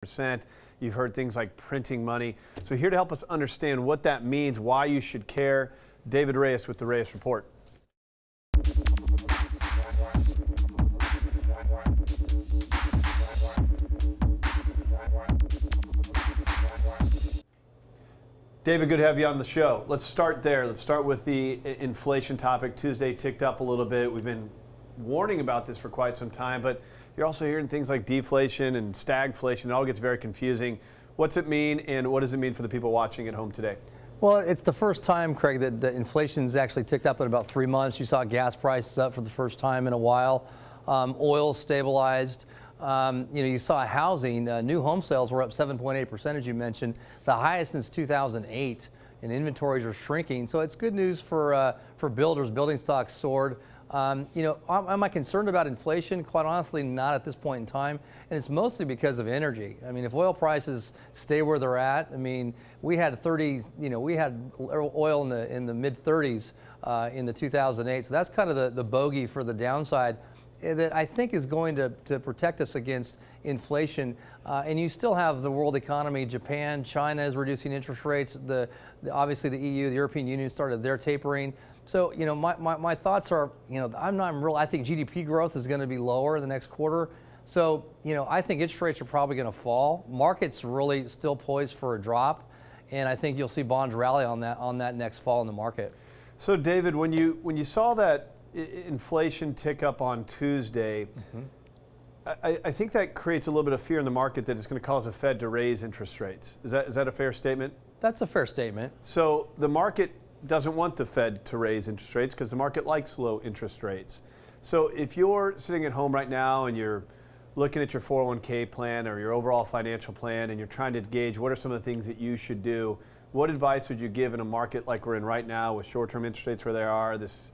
percent. You've heard things like printing money. So here to help us understand what that means, why you should care, David Reyes with the Reyes Report. David, good to have you on the show. Let's start there. Let's start with the inflation topic. Tuesday ticked up a little bit. We've been warning about this for quite some time, but you're also hearing things like deflation and stagflation. It all gets very confusing. What's it mean, and what does it mean for the people watching at home today? Well, it's the first time, Craig, that the inflation's actually ticked up in about 3 months. You saw gas prices up for the first time in a while. Oil stabilized. You saw housing. New home sales were up 7.8%, as you mentioned, the highest since 2008, and inventories are shrinking. So it's good news for builders. Building stocks soared. Am I concerned about inflation? Quite honestly, not at this point in time. And it's mostly because of energy. I mean, if oil prices stay where they're at, I mean, we had oil in the mid 30s in the 2008. So that's kind of the bogey for the downside that I think is going to protect us against inflation. And you still have the world economy. Japan, China is reducing interest rates. Obviously the EU, the European Union started their tapering. So, my thoughts are, I think GDP growth is going to be lower in the next quarter. So, I think interest rates are probably going to fall. Markets really still poised for a drop. And I think you'll see bonds rally on that next fall in the market. So, David, when you saw that inflation tick up on Tuesday, I think that creates a little bit of fear in the market that it's going to cause the Fed to raise interest rates. Is that a fair statement? That's a fair statement. So the market doesn't want the Fed to raise interest rates because the market likes low interest rates. So if you're sitting at home right now and you're looking at your 401k plan or your overall financial plan and you're trying to gauge what are some of the things that you should do, what advice would you give in a market like we're in right now with short-term interest rates where they are, this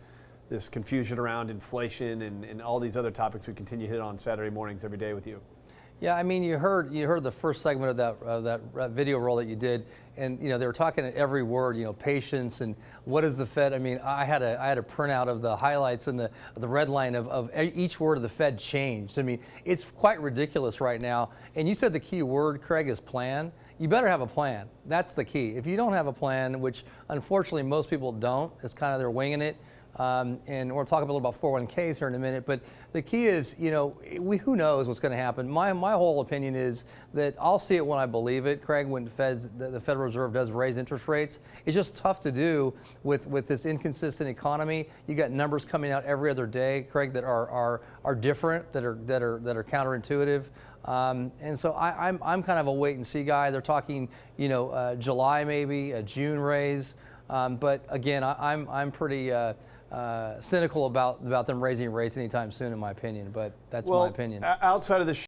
confusion around inflation and all these other topics we continue to hit on Saturday mornings every day with you? Yeah, I mean, you heard the first segment of that video roll that you did, and they were talking at every word, patience and what is the Fed. I mean, I had a printout of the highlights and the red line of each word of the Fed changed. I mean, it's quite ridiculous right now. And you said the key word, Craig, is plan. You better have a plan. That's the key. If you don't have a plan, which unfortunately most people don't, it's kind of they're winging it. And we'll talk a little about 401ks here in a minute, but the key is, who knows what's going to happen. My whole opinion is that I'll see it when I believe it, Craig, when the Federal Reserve does raise interest rates. It's just tough to do with this inconsistent economy. You got numbers coming out every other day, Craig, that are different, that are counterintuitive. And so I'm kind of a wait and see guy. They're talking, July maybe, a June raise. But again, I'm pretty cynical about them raising rates anytime soon, in my opinion. But that's my opinion. Outside of the